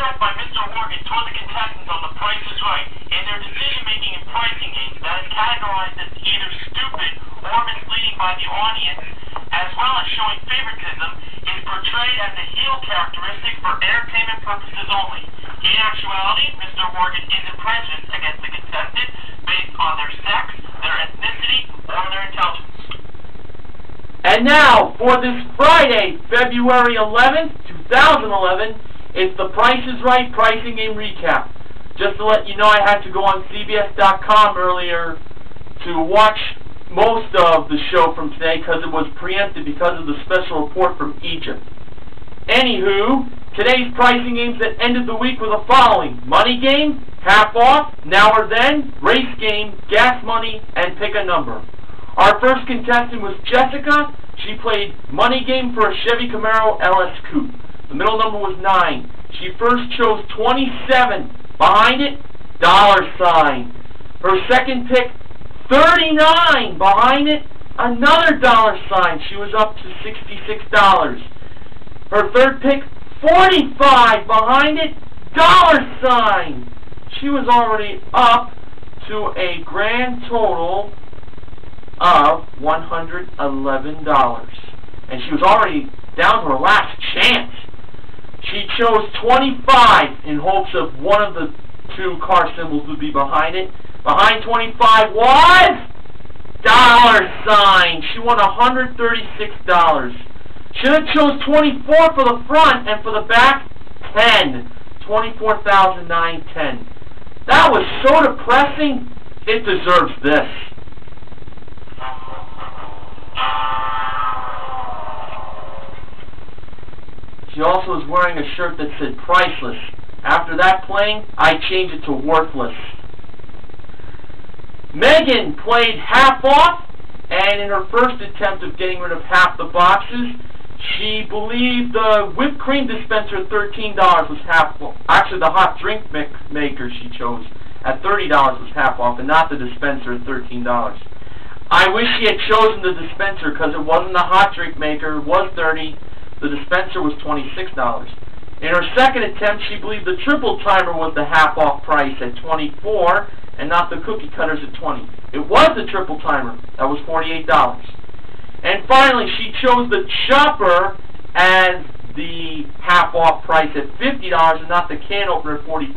set by Mr. Morgan toward the contestants on The Price is Right in their decision-making and pricing games that is categorized as either stupid or misleading by the audience, as well as showing favoritism, is portrayed as a heel characteristic for entertainment purposes only. In actuality, Mr. Morgan isn't prejudiced against the contestant based on their sex, their ethnicity, or their intelligence. And now, for this Friday, February 11th, 2011, it's the Price is Right pricing game recap. Just to let you know, I had to go on CBS.com earlier to watch most of the show from today because it was preempted because of the special report from Egypt. Anywho, today's pricing games that ended the week were the following: Money Game, Half Off, Now or Then, Race Game, Gas Money, and Pick a Number. Our first contestant was Jessica. She played Money Game for a Chevy Camaro LS Coupe. The middle number was 9. She first chose 27. Behind it, $sign. Her second pick, 39. Behind it, another $sign. She was up to $66. Her third pick, 45. Behind it, $sign. She was already up to a grand total of $111. And she was already down to her last chance. She chose 25 in hopes of one of the two car symbols would be behind it. Behind 25 was $sign. She won $136. Should have chose 24 for the front, and for the back, 10. $24,910. That was so depressing, it deserves this. She also was wearing a shirt that said priceless. After that playing, I changed it to worthless. Megan played Half Off, and in her first attempt of getting rid of half the boxes, she believed the whipped cream dispenser at $13 was half off. Actually, the hot drink maker she chose at $30 was half off, and not the dispenser at $13. I wish she had chosen the dispenser because it wasn't the hot drink maker. It was $30. The dispenser was $26. In her second attempt, she believed the triple timer was the half-off price at $24, and not the cookie cutters at $20. It was the triple timer. That was $48. And finally, she chose the chopper as the half-off price at $50, and not the can opener at $45.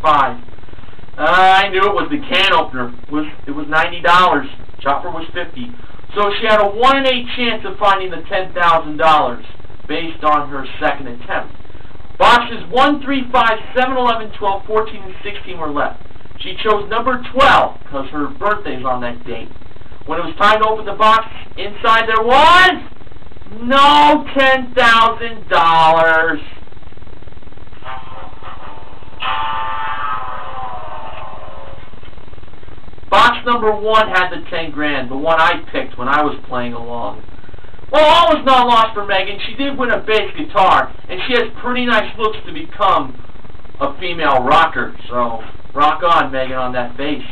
I knew it was the can opener. It was $90. Chopper was $50. So she had a 1 in 8 chance of finding the $10,000. Based on her second attempt. Boxes 1, 3, 5, 7, 11, 12, 14, and 16 were left. She chose number 12 because her birthday is on that date. When it was time to open the box, inside there was no $10,000. Box number 1 had the 10 grand, the one I picked when I was playing along. Well, all was not lost for Megan. She did win a bass guitar, and she has pretty nice looks to become a female rocker. So, rock on, Megan, on that bass.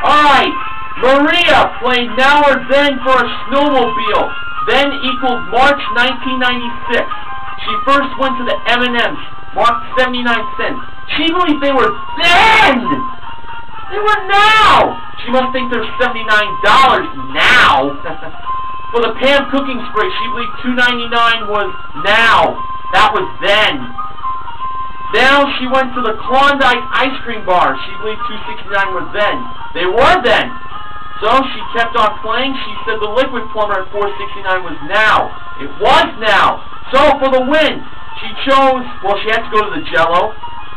Alright, Maria played Now or Then for a snowmobile. Then equals March 1996. She first went to the M&M's, marked 79 cents. She believed they were then! They were now! She must think they're $79 now. For the Pam cooking spray, she believed $2.99 was now. That was then. Now she went to the Klondike ice cream bar. She believed $2.69 was then. They were then. So she kept on playing. She said the liquid plumber at $4.69 was now. It was now. So for the win, she chose, well, she had to go to the Jell-O.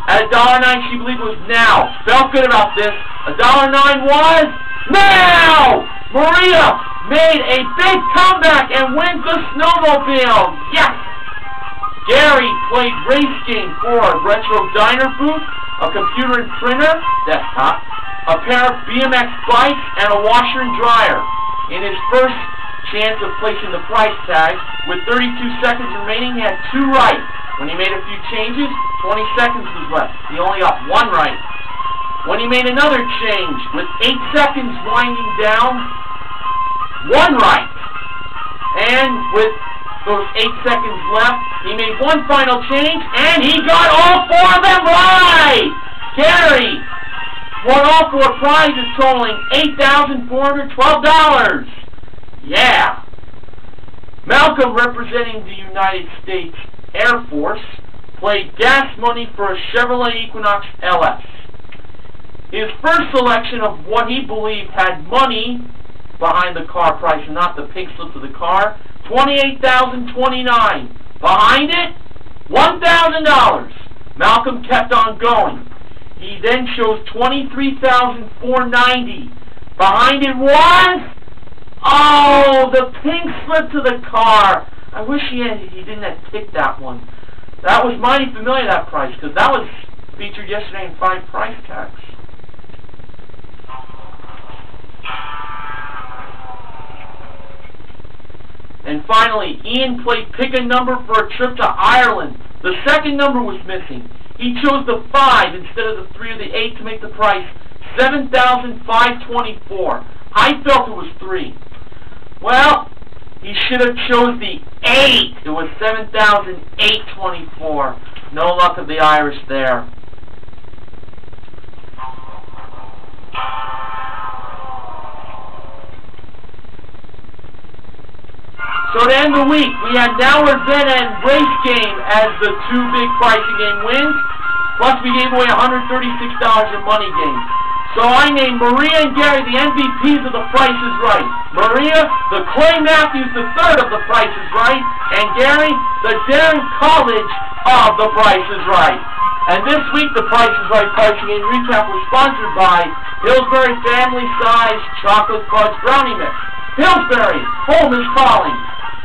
At $1.09, she believed it was now. Felt good about this. $1.09 was now! Maria made a big comeback and wins the snowmobile. Yes! Gary played Race Game for a retro diner booth, a computer and printer, desktop, a pair of BMX bikes, and a washer and dryer. In his first chance of placing the price tag, with 32 seconds remaining, he had 2 right. When he made a few changes, 20 seconds was left. He only got 1 right. When he made another change, with 8 seconds winding down, 1 right. And with There was 8 seconds left. He made one final change, and he got all 4 of them right! Gary won all 4 prizes totaling $8,412. Yeah! Malcolm, representing the United States Air Force, played gas money for a Chevrolet Equinox LS. His first selection of what he believed had money behind the car price and not the pink slips of the car, $28,029. Behind it, $1,000. Malcolm kept on going. He then chose $23,490. Behind it was, oh, the pink slip to the car. I wish he didn't have picked that one. That was mighty familiar, that price, because that was featured yesterday in 5 price tags. And finally, Ian played pick a number for a trip to Ireland. The second number was missing. He chose the 5 instead of the 3 or the 8 to make the price $7,524. I felt it was 3. Well, he should have chose the 8. It was $7,824. No luck of the Irish there. So to end the week, we had Now or Then and Race Game as the 2 big pricing game wins. Plus we gave away $136 in money games. So I named Maria and Gary the MVPs of The Price is Right. Maria, the Clay Matthews III of The Price is Right. And Gary, the Darren College of The Price is Right. And this week, The Price is Right pricing game recap was sponsored by Pillsbury Family Size Chocolate Fudge Brownie Mix. Pillsbury, home is calling.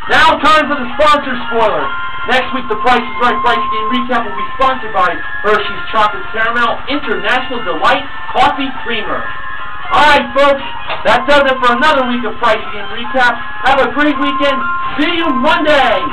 Now time for the sponsor spoiler. Next week, The Price is Right pricing game recap will be sponsored by Hershey's Chocolate Caramel International Delight Coffee Creamer. Alright, folks, that does it for another week of pricing game recap. Have a great weekend. See you Monday.